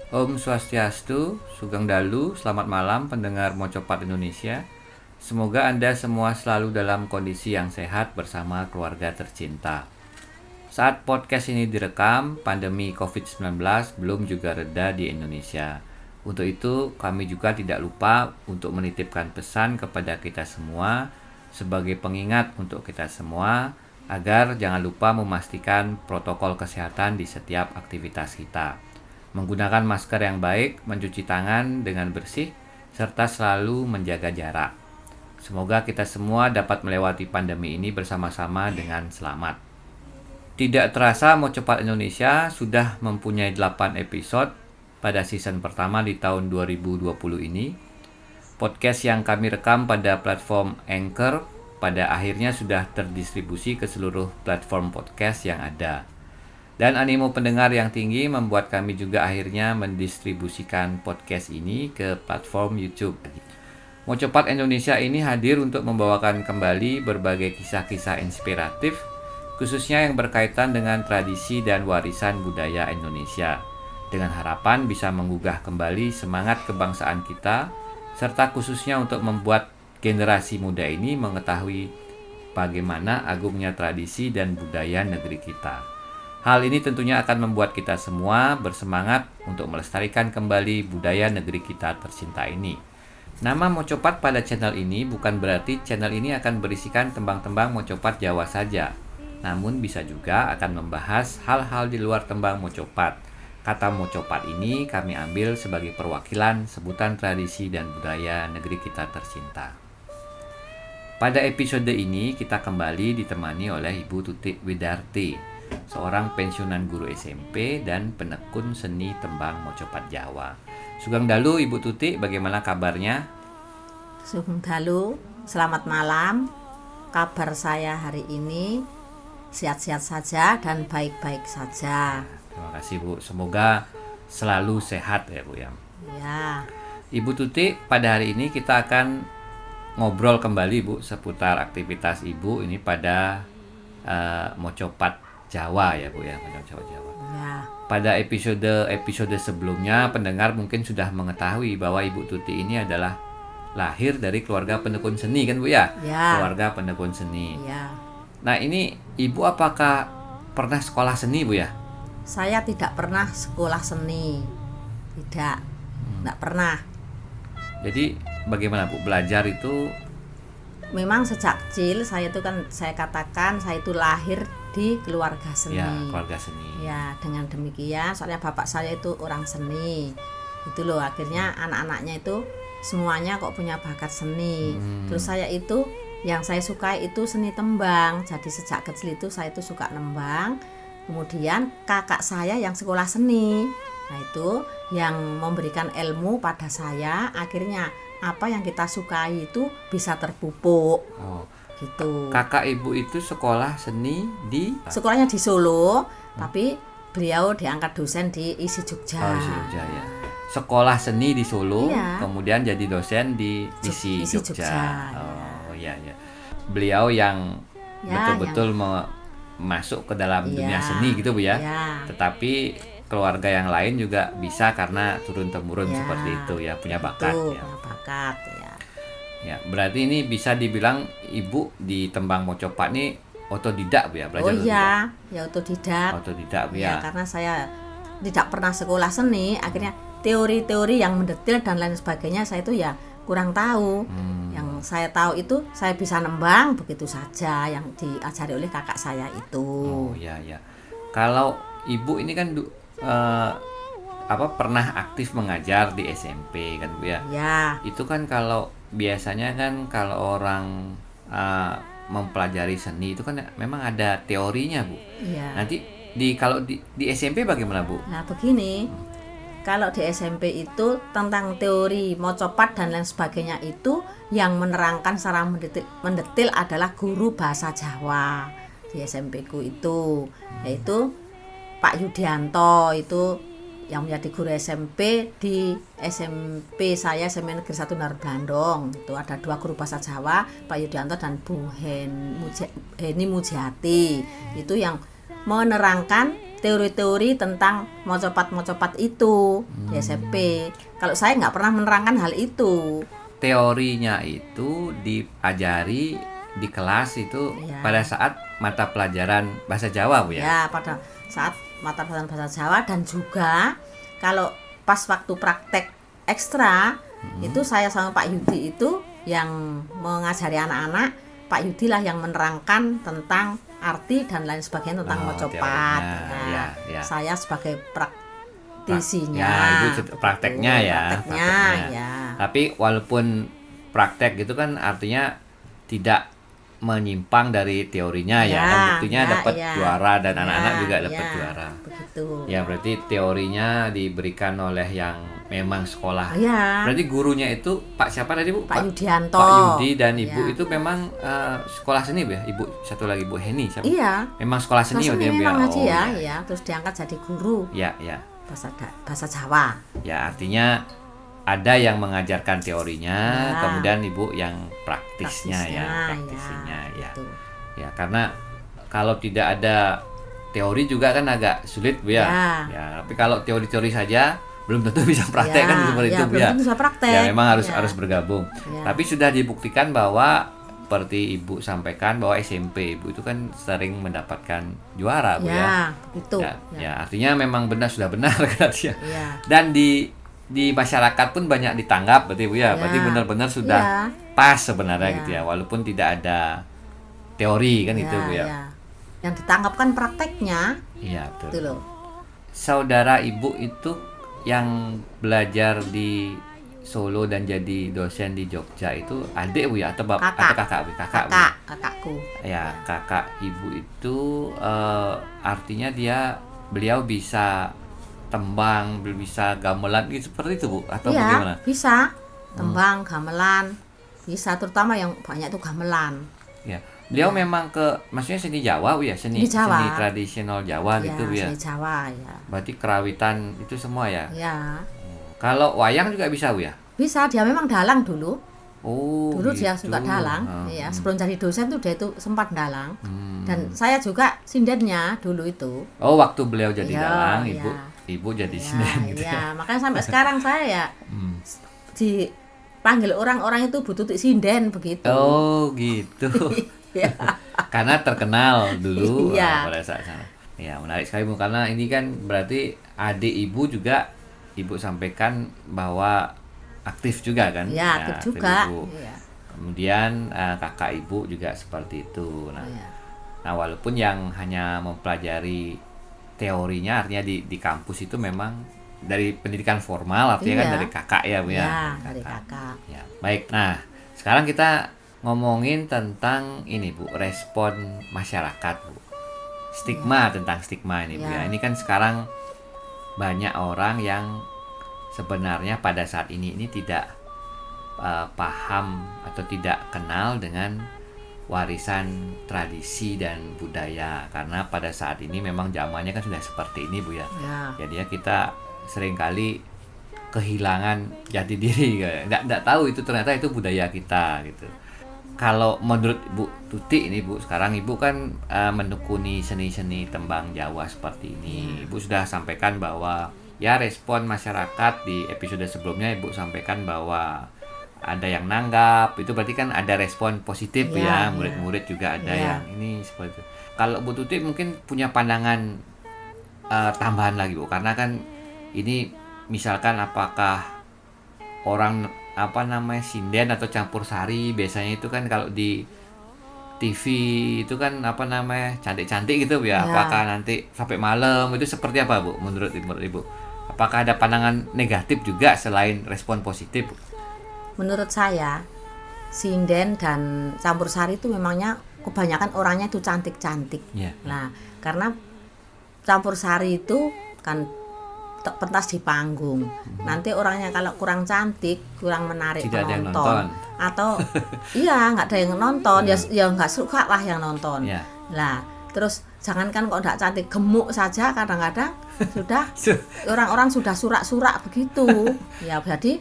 Om Swastiastu, Sugeng Dalu, selamat malam pendengar Mocopat Indonesia. Semoga Anda semua selalu dalam kondisi yang sehat bersama keluarga tercinta. Saat podcast ini direkam, pandemi COVID-19 belum juga reda di Indonesia. Untuk itu, kami juga tidak lupa untuk menitipkan pesan kepada kita semua sebagai pengingat untuk kita semua agar jangan lupa memastikan protokol kesehatan di setiap aktivitas kita. Menggunakan masker yang baik, mencuci tangan dengan bersih, serta selalu menjaga jarak. Semoga kita semua dapat melewati pandemi ini bersama-sama dengan selamat. Tidak terasa Mocopat Indonesia sudah mempunyai 8 episode pada season pertama di tahun 2020 ini. Podcast yang kami rekam pada platform Anchor pada akhirnya sudah terdistribusi ke seluruh platform podcast yang ada. Dan animo pendengar yang tinggi membuat kami juga akhirnya mendistribusikan podcast ini ke platform YouTube. Mocopat Indonesia ini hadir untuk membawakan kembali berbagai kisah-kisah inspiratif, khususnya yang berkaitan dengan tradisi dan warisan budaya Indonesia, dengan harapan bisa menggugah kembali semangat kebangsaan kita, serta khususnya untuk membuat generasi muda ini mengetahui bagaimana agungnya tradisi dan budaya negeri kita. Hal ini tentunya akan membuat kita semua bersemangat untuk melestarikan kembali budaya negeri kita tercinta ini. Nama Mocopat pada channel ini bukan berarti channel ini akan berisikan tembang-tembang Mocopat Jawa saja, namun bisa juga akan membahas hal-hal di luar tembang Mocopat. Kata Mocopat ini kami ambil sebagai perwakilan sebutan tradisi dan budaya negeri kita tercinta. Pada episode ini kita kembali ditemani oleh Ibu Tutik Widarti, seorang pensiunan guru SMP dan penekun seni tembang Mocopat Jawa. Sugeng Dalu Ibu Tutik, bagaimana kabarnya? Sugeng Dalu, selamat malam. Kabar saya hari ini sehat-sehat saja dan baik-baik saja. Terima kasih Bu, semoga selalu sehat ya Bu ya. Ya, Ibu Tutik, pada hari ini kita akan ngobrol kembali Bu seputar aktivitas Ibu ini pada Mocopat Jawa ya Bu ya, Mocopat Jawa. ya, Pada episode sebelumnya pendengar mungkin sudah mengetahui bahwa Ibu Tuti ini adalah lahir dari keluarga penekun seni kan Bu ya? ya, Keluarga penekun seni. ya. Nah, ini Ibu apakah pernah sekolah seni Bu ya? Saya tidak pernah sekolah seni, tidak pernah. Jadi bagaimana Bu belajar itu? Memang sejak kecil saya itu kan saya katakan saya itu lahir di keluarga seni. Ya, keluarga seni. Ya, dengan demikian soalnya bapak saya itu orang seni. Itu loh akhirnya anak-anaknya itu semuanya kok punya bakat seni. Terus saya itu yang saya suka itu seni tembang. Jadi sejak kecil itu saya itu suka nembang. Kemudian kakak saya yang sekolah seni. Nah, itu yang memberikan ilmu pada saya, akhirnya apa yang kita sukai itu bisa terpupuk. Oh, Gitu. kakak Ibu itu sekolah seni di Sekolahnya di Solo, tapi beliau diangkat dosen di ISI Jogja. Oh, ISI Jogja ya. Sekolah seni di Solo, Iya. kemudian jadi dosen di ISI ISI Jogja. Jogja, Oh, iya ya. Beliau yang Ya, betul-betul masuk ke dalam dunia seni gitu Bu ya. Ya. Tetapi keluarga yang lain juga bisa karena turun-temurun Ya. seperti itu ya, punya bakat Tuh, ya. punya bakat ya. Ya, berarti ini bisa dibilang Ibu di tembang Mocopat ini otodidak Bu ya, belajar Oh iya, ya otodidak. otodidak Bu Ya, ya. karena saya tidak pernah sekolah seni, akhirnya teori-teori yang mendetil dan lain sebagainya saya itu ya kurang tahu. Yang saya tahu itu saya bisa nembang begitu saja yang diajari oleh kakak saya itu. Oh iya ya. Kalau Ibu ini kan pernah aktif mengajar di SMP kan Bu ya. Ya, Itu kan kalau biasanya kan kalau orang mempelajari seni itu kan memang ada teorinya Bu. iya. Nanti kalau di SMP bagaimana Bu? Nah, begini. Kalau di SMP itu tentang teori Mocopat dan lain sebagainya itu yang menerangkan secara mendetil adalah guru bahasa Jawa di SMP ku itu, yaitu Pak Yudianto, itu yang menjadi guru SMP di SMP saya SMP Negeri 1 Blandong. Itu ada 2 guru bahasa Jawa, Pak Yudianto dan Bu Heni Mujiati. Itu yang menerangkan teori-teori tentang mocopat itu di SMP. Kalau saya nggak pernah menerangkan hal itu. Teorinya itu diajari di kelas itu Ya. pada saat mata pelajaran bahasa Jawa, Bu ya? Ya, pada saat mata pelajaran bahasa Jawa, dan juga kalau pas waktu praktek ekstra itu saya sama Pak Yudi itu yang mengajari anak-anak. Pak Yudi lah yang menerangkan tentang arti dan lain sebagainya tentang mocopat. teorinya. Ya. Saya sebagai praktisinya. Ya, Ibu prakteknya ya. Prakteknya, ya. Tapi walaupun praktek gitu kan artinya tidak menyimpang dari teorinya ya, kan buktinya dapat juara dan anak-anak juga dapat juara. Begitu. Ya berarti teorinya diberikan oleh yang memang sekolah. Ya. Berarti gurunya itu Pak siapa tadi Bu? Pak Yudianto. Pak Yudi dan Ibu Ya. itu memang sekolah seni Bu ya? Ibu satu lagi Bu Heni siapa? Iya. Memang sekolah seni Seni dia memang ngaji ya, ya. ya. Terus diangkat jadi guru Ya, ya. bahasa Jawa. Ya artinya ada yang mengajarkan teorinya, Ya. kemudian Ibu yang praktisnya ya, praktisinya ya. gitu. Ya karena kalau tidak ada teori juga kan agak sulit Bu ya. Ya. Ya, tapi kalau teori-teori saja belum tentu bisa praktek kan seperti itu Bu belum ya. tentu bisa praktek. Ya memang harus Ya. harus bergabung. Ya. Tapi sudah dibuktikan bahwa seperti Ibu sampaikan bahwa SMP Ibu itu kan sering mendapatkan juara Bu ya. Ya, begitu. Ya, artinya memang sudah benar kan ya. Ya. Dan di masyarakat pun banyak ditanggap berarti Bu ya. Berarti Ya. benar-benar sudah Ya. pas sebenarnya Ya. gitu ya. Walaupun tidak ada teori kan itu Bu ya. Yang ditangkap kan prakteknya, Iya itu betul. loh. Saudara Ibu itu yang belajar di Solo dan jadi dosen di Jogja itu adik Bu ya atau Kakak. atau kakak Bu? Kakak Bu. Kakakku. Ya, kakak Ibu itu artinya beliau bisa tembang, bisa gamelan gitu seperti itu Bu atau Iya, bagaimana? bisa. Tembang, gamelan, bisa, terutama yang banyak itu gamelan. Ya. Beliau memang maksudnya seni Jawa Bu ya, seni Jawa. seni tradisional Jawa gitu Bu ya. Seni Jawa ya. Berarti kerawitan itu semua ya. Ya. Kalau wayang juga bisa Bu ya? Bisa, dia memang dalang dulu. Oh, Dulu dia gitu. suka dalang, Hmm. ya. Sebelum jadi dosen tuh dia itu sempat dalang. Dan saya juga sindennya dulu itu. Oh, waktu beliau jadi Iya, dalang, iya. ibu jadi Ya, sinden gitu ya. ya, makanya sampai sekarang saya ya dipanggil orang-orang itu Bu Tutik Sinden begitu. Oh, gitu. Ya. Karena terkenal dulu Iya. pada saat sana. Ya, menarik sekali Bu karena ini kan berarti adik Ibu juga Ibu sampaikan bahwa aktif juga kan? Ya, aktif juga. Ibu. Iya. Kemudian kakak Ibu juga seperti itu. Nah, Iya. nah walaupun yang hanya mempelajari teorinya artinya di kampus itu memang dari pendidikan formal artinya kan Iya. dari kakak ya Bu ya. Ya, dari kakak. Ya, baik. Nah, sekarang kita ngomongin tentang ini Bu, respon masyarakat Bu. Stigma tentang stigma ini Bu ya. Ya. Ini kan sekarang banyak orang yang sebenarnya pada saat ini tidak paham atau tidak kenal dengan warisan tradisi dan budaya karena pada saat ini memang zamannya kan sudah seperti ini Bu ya. Ya. Jadi ya kita seringkali kehilangan jati diri, nggak tahu itu ternyata itu budaya kita gitu. Kalau menurut Bu Tuti ini Bu, sekarang Ibu kan menekuni seni-seni tembang Jawa seperti ini. Ibu sudah sampaikan bahwa ya respon masyarakat di episode sebelumnya Ibu sampaikan bahwa ada yang nanggap, itu berarti kan ada respon positif ya, Ya, murid-murid juga ada Ya. yang ini seperti itu. Kalau Bu Tuti mungkin punya pandangan tambahan lagi Bu, karena kan ini misalkan apakah orang sinden atau campur sari biasanya itu kan kalau di TV itu kan cantik-cantik gitu Bu ya. Ya. Apakah nanti sampai malam itu seperti apa Bu menurut Ibu? Apakah ada pandangan negatif juga selain respon positif Bu? Menurut saya, sinden dan campur sari itu memangnya kebanyakan orangnya itu cantik-cantik. Iya. Nah, karena campur sari itu kan pentas di panggung. Nanti orangnya kalau kurang cantik, kurang menarik Tidak ada yang penonton, nonton. atau iya nggak ada yang nonton, ya nggak suka lah yang nonton. Iya. Lah, terus jangankan kok nggak cantik, gemuk saja kadang-kadang sudah orang-orang sudah surak-surak begitu. Ya jadi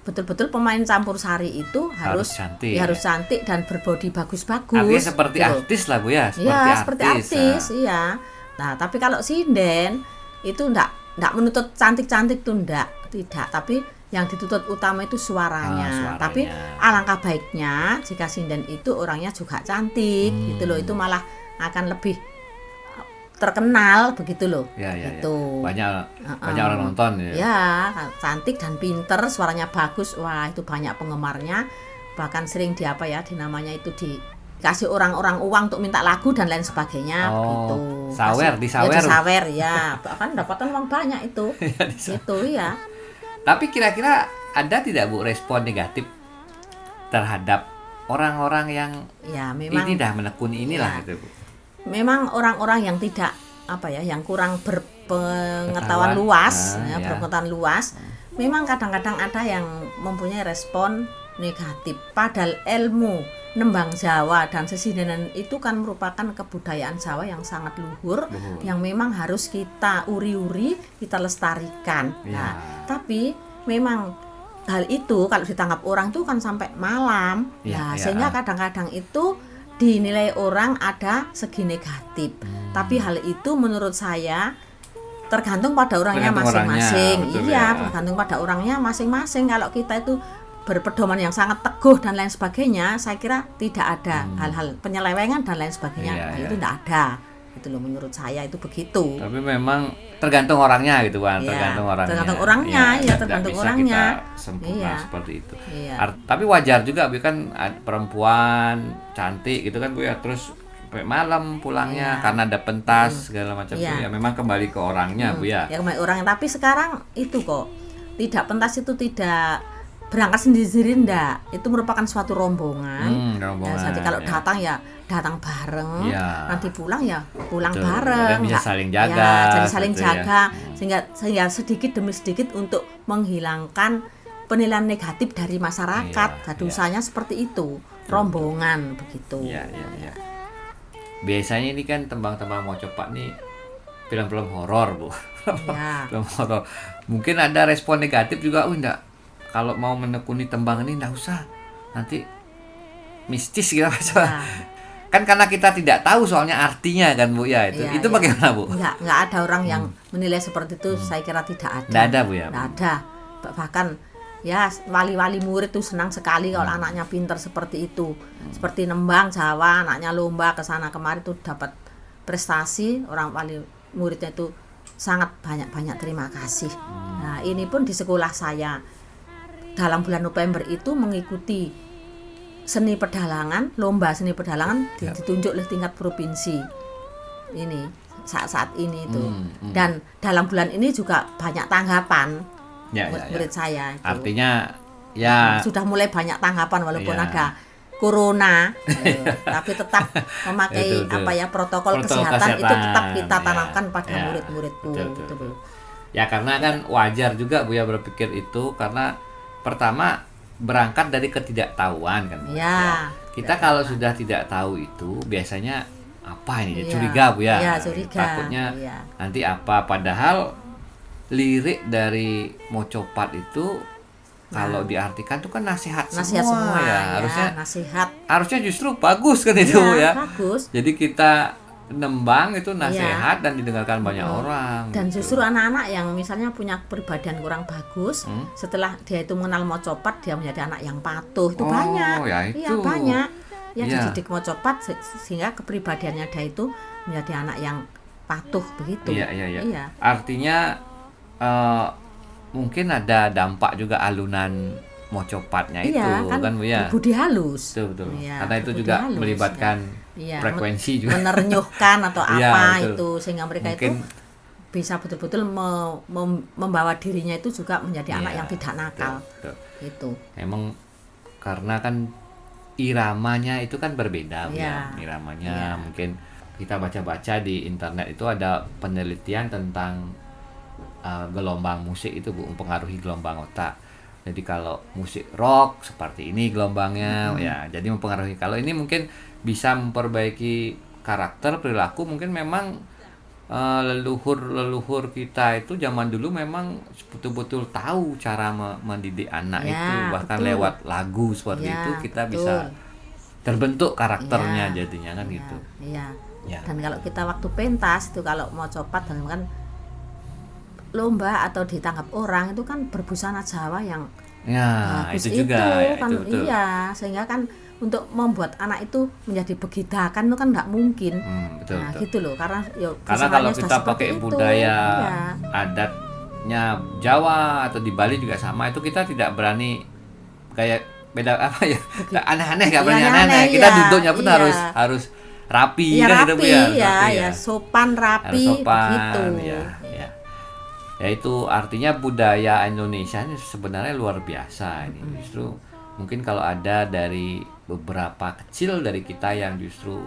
betul-betul pemain campur sari itu harus cantik, ya, harus cantik dan berbodi bagus-bagus. Artinya seperti gitu. artis lah Bu ya, Iya, seperti artis, iya. Nah, tapi kalau sinden itu enggak menuntut cantik-cantik tuh tidak, tapi yang dituntut utama itu suaranya. Suaranya. Tapi alangkah baiknya jika sinden itu orangnya juga cantik gitu loh, itu malah akan lebih terkenal begitu loh. Ya. Gitu. Banyak orang nonton ya. Ya, cantik dan pinter, suaranya bagus. Wah, itu banyak penggemarnya. Bahkan sering dinamanya itu dikasih orang-orang uang untuk minta lagu dan lain sebagainya begitu. Disawer ya. Bahkan dapatan uang banyak itu. Gitu ya. Tapi kira-kira ada tidak Bu respon negatif terhadap orang-orang yang ya memang ini dah menekuni inilah ya, gitu Bu? Memang orang-orang yang tidak yang kurang berpengetahuan luas, berpengetahuan luas, memang kadang-kadang ada yang mempunyai respon negatif. Padahal ilmu nembang Jawa dan sesindenan itu kan merupakan kebudayaan Jawa yang sangat luhur, yang memang harus kita uri-uri, kita lestarikan. Nah, tapi memang hal itu kalau ditangkap orang itu kan sampai malam. Sehingga kadang-kadang itu dinilai orang ada segi negatif. Tapi hal itu menurut saya tergantung pada orangnya masing-masing. Tergantung pada orangnya masing-masing. Kalau kita itu berpedoman yang sangat teguh dan lain sebagainya, saya kira tidak ada hal-hal penyelewengan dan lain sebagainya. Itu tidak ada. Itu loh, menurut saya itu begitu. Tapi memang tergantung orangnya gitu kan, tergantung orangnya. Tergantung orangnya. Kita sempurna seperti itu. Iya. Tapi wajar juga Bu kan, perempuan cantik gitu kan Bu ya, terus sampai malam pulangnya karena ada pentas segala macam Bu ya. Memang kembali ke orangnya Bu ya. Ya kembali orangnya, tapi sekarang itu kok tidak, pentas itu tidak berangkat sendiri enggak, itu merupakan suatu rombongan. Jadi kalau datang bareng, nanti pulang pulang bareng, bisa saling jaga, jadi saling jaga, sehingga sedikit demi sedikit untuk menghilangkan penilaian negatif dari masyarakat. Jadi usahanya seperti itu, rombongan begitu. Biasanya ini kan tembang-tembang mocopat nih film-film horor Bu. Film horor. Mungkin ada respon negatif juga, enggak, kalau mau menekuni tembang ini enggak usah, nanti mistis gitu kan, karena kita tidak tahu soalnya artinya kan Bu ya, itu bagaimana Bu? Enggak ada orang yang menilai seperti itu. Saya kira tidak ada. Enggak ada Bu ya? Enggak ada. Bahkan ya wali-wali murid tuh senang sekali kalau anaknya pintar seperti itu. Seperti nembang Jawa, anaknya lomba ke sana kemari tuh dapat prestasi, orang wali muridnya itu sangat banyak terima kasih. Nah, ini pun di sekolah saya dalam bulan November itu mengikuti seni pedalangan, lomba seni pedalangan ditunjuk oleh tingkat provinsi. Ini saat ini itu. Dan dalam bulan ini juga banyak tanggapan murid saya itu. Artinya sudah mulai banyak tanggapan walaupun ada corona, tapi tetap memakai protokol kesehatan itu tetap kita tanamkan pada murid-muridku. Betul. Ya karena kan wajar juga Bu ya berpikir itu, karena pertama berangkat dari ketidaktahuan kan. Kita kalau sudah tidak tahu itu biasanya apa ini? Curiga Bu ya. Curiga. Takutnya nanti apa, padahal lirik dari mocopat itu kalau diartikan itu kan nasihat semua ya. Harusnya justru bagus kan itu ya. Bagus. Jadi kita nembang itu nasihat dan didengarkan banyak orang. Dan justru anak-anak yang misalnya punya kepribadian kurang bagus, setelah dia itu mengenal mocopat, dia menjadi anak yang patuh. Itu banyak. Banyak. Dididik mocopat sehingga kepribadiannya dia itu menjadi anak yang patuh begitu. Iya. Artinya mungkin ada dampak juga alunan mocopatnya itu kan Bu ya. Budi halus. Betul. Karena itu juga halus, melibatkan frekuensi juga. Menernyuhkan atau apa betul. Itu sehingga mereka mungkin itu bisa betul-betul membawa dirinya itu juga menjadi anak yang tidak nakal. Betul. Itu. Emang karena kan iramanya itu kan berbeda ya. Iramanya mungkin kita baca-baca di internet itu ada penelitian tentang gelombang musik itu Bu, mempengaruhi gelombang otak. Jadi kalau musik rock seperti ini gelombangnya jadi mempengaruhi. Kalau ini mungkin bisa memperbaiki karakter, perilaku. Mungkin memang leluhur kita itu zaman dulu memang betul-betul tahu cara mendidik anak itu, bahkan lewat lagu seperti itu kita bisa terbentuk karakternya jadinya kan gitu. Ya. Dan kalau kita waktu pentas itu kalau mau copat dan kan lomba atau ditangkap orang itu kan berbusana Jawa yang Ya, bagus itu juga ya, kan, itu betul. iya, sehingga kan untuk membuat anak itu menjadi begidakan itu kan nggak mungkin. Betul, Nah betul. gitu loh, karena ya Karena busananya kalau sudah kita seperti pakai itu. budaya Iya. adatnya Jawa atau di Bali juga sama, itu kita tidak berani kayak beda apa ya, aneh-aneh, nggak Iya, berani aneh-aneh, aneh-aneh. Kita iya, duduknya pun iya. harus rapi Ya kan gitu Bu rapi, ya, ya, rapi ya sopan harus rapi sopan begitu. ya, ya. Ya itu artinya budaya Indonesia ini sebenarnya luar biasa ini. Justru mungkin kalau ada dari beberapa kecil dari kita yang justru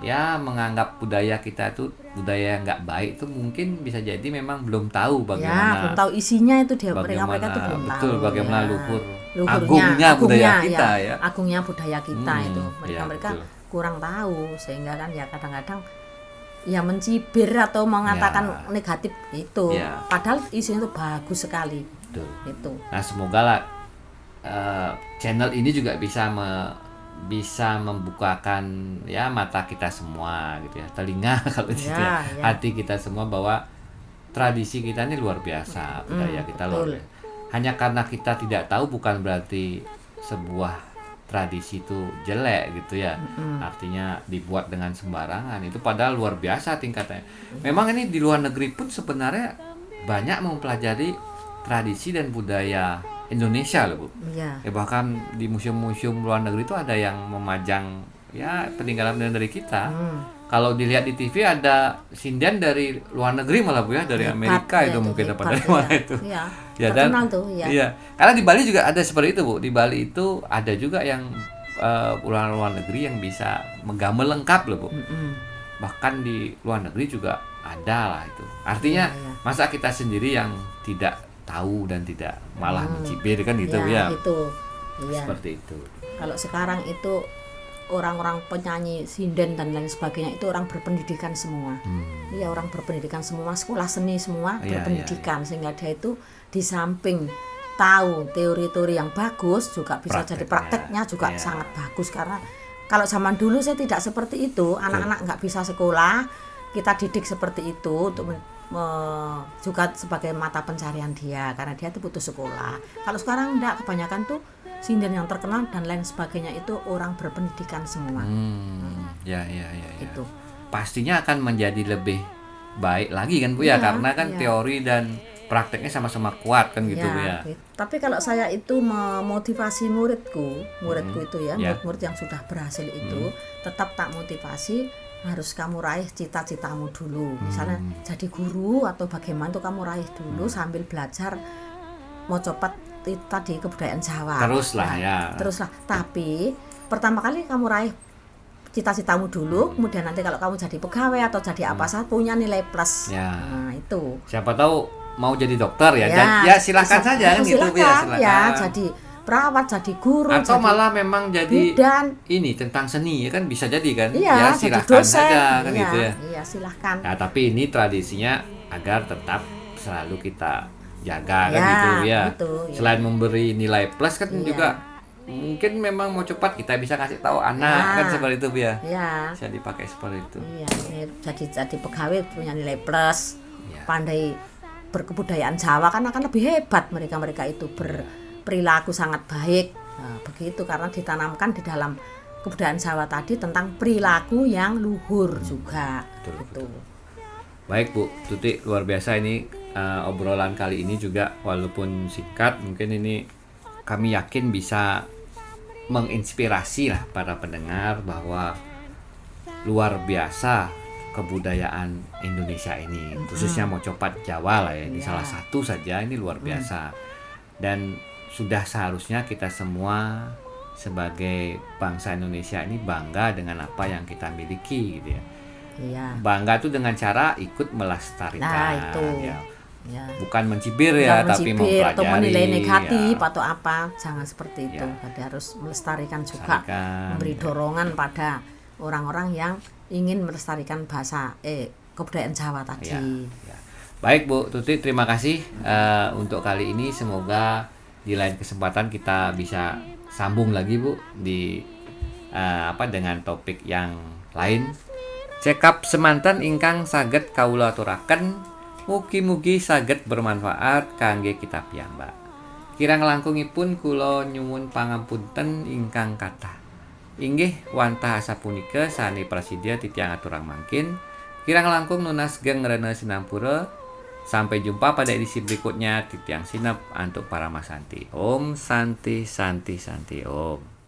ya menganggap budaya kita itu budaya yang nggak baik, itu mungkin bisa jadi memang belum tahu Ya, bagaimana belum tahu isinya itu dia bagaimana mereka itu belum betul tahu. bagaimana Ya. agungnya budaya kita ya. Agungnya budaya kita itu Ya, mereka betul. kurang tahu, sehingga kan ya kadang-kadang ya mencibir atau mengatakan Ya. negatif itu, Ya. padahal isinya itu bagus sekali Betul. itu. Nah semoga lah channel ini juga bisa membukakan ya mata kita semua gitu ya, telinga kalau gitu ya, Ya. hati kita semua bahwa tradisi kita ini luar biasa, budaya kita luar betul. biasa. Hanya karena kita tidak tahu bukan berarti sebuah tradisi itu jelek gitu ya. Artinya dibuat dengan sembarangan, itu padahal luar biasa tingkatnya. Memang ini di luar negeri pun sebenarnya banyak mempelajari tradisi dan budaya Indonesia loh Bu. Iya. Ya bahkan di museum-museum luar negeri itu ada yang memajang ya peninggalan dari kita. Kalau dilihat di TV ada sinden dari luar negeri malah Bu ya, dari Hebat, Amerika ya, itu mungkin hebat, apa dari ya. mana itu. Iya. Ya dan Terkenal tuh, ya. iya. Karena di Bali juga ada seperti itu Bu. Di Bali itu ada juga yang luar negeri yang bisa menggambar lengkap loh Bu. Bahkan di luar negeri juga ada lah itu. Artinya Iya. masa kita sendiri yang tidak tahu dan tidak malah mencibir kan gitu ya. Itu. Iya. Seperti itu. Kalau sekarang itu orang-orang penyanyi sinden dan lain sebagainya itu orang berpendidikan semua. Iya, orang berpendidikan semua, sekolah seni semua Iya, berpendidikan, sehingga dia itu di samping tahu teori-teori yang bagus juga bisa jadi prakteknya juga Iya. sangat bagus. Karena kalau zaman dulu saya tidak seperti itu, anak-anak nggak bisa sekolah, kita didik seperti itu untuk juga sebagai mata pencarian dia, karena dia itu butuh sekolah. Kalau sekarang enggak, kebanyakan tuh sinden yang terkenal dan lain sebagainya itu orang berpendidikan semua. Ya. Itu. Pastinya akan menjadi lebih baik lagi kan Bu ya, Iya, karena kan iya. teori dan prakteknya sama-sama kuat kan gitu Bu ya. Gitu. Tapi kalau saya itu memotivasi muridku itu ya, Ya. murid-murid yang sudah berhasil itu, tetap tak motivasi, harus kamu raih cita-citamu dulu. Misalnya jadi guru atau bagaimana tuh kamu raih dulu sambil belajar mau copat tadi kebudayaan Jawa. Teruslah ya. Teruslah. Tapi pertama kali kamu raih cita-citamu dulu, kemudian nanti kalau kamu jadi pegawai atau jadi apa saja punya nilai plus. Ya. Nah, itu. Siapa tahu mau jadi dokter ya, dan ya silakan saja kan gitu Bu ya, silakan. Ya, jadi perawat, jadi guru, Atau jadi malah memang jadi bidan. ini tentang seni ya kan, bisa jadi kan. Iya, Ya jadi silakan dosen. saja kan Iya, gitu ya. Iya, silahkan. Nah, tapi ini tradisinya agar tetap selalu kita jaga kan Ya, gitu ya. gitu, ya. Selain memberi nilai plus kan Iya. juga mungkin memang mau cepat kita bisa kasih tahu anak Ya. kan seperti itu Bu ya. Ya. Bisa dipakai seperti itu. Iya, jadi pegawai punya nilai plus, Iya. pandai berkebudayaan Jawa kan akan lebih hebat mereka itu berperilaku sangat baik. Nah, begitu karena ditanamkan di dalam kebudayaan Jawa tadi tentang perilaku yang luhur juga. Betul, Gitu. Baik Bu Tuti, luar biasa ini obrolan kali ini juga walaupun singkat, mungkin ini kami yakin bisa menginspirasi lah para pendengar bahwa luar biasa kebudayaan Indonesia ini, khususnya Mocopat Jawa lah ya, ini salah satu saja, ini luar biasa. Dan sudah seharusnya kita semua sebagai bangsa Indonesia ini bangga dengan apa yang kita miliki gitu ya. Iya. Bangga itu dengan cara ikut melestarikan. Nah, itu. Ya. Ya. Bukan mencibir ya, Jangan tapi mencibir mempelajari atau menilai negatif ya. atau apa, jangan seperti itu. Ya. Jadi harus melestarikan juga, Melestarikan, memberi ya. dorongan pada orang-orang yang ingin melestarikan bahasa kebudayaan Jawa tadi. Ya. Baik Bu Tuti, terima kasih untuk kali ini. Semoga di lain kesempatan kita bisa sambung lagi Bu di dengan topik yang lain. Cekap semanten ingkang saged kawula aturaken, mugi-mugi saged bermanfaat kangge kita piyambak. Kirang langkungipun kula nyuwun pangapunten ingkang kathah. Inggih wantah asapunika sane prasidya titiang aturang mangkin. Kirang langkung nunas geng rene sinampura. Sampai jumpa pada edisi berikutnya titiang sinep untuk para masanti. Om Santi Santi Santi Om.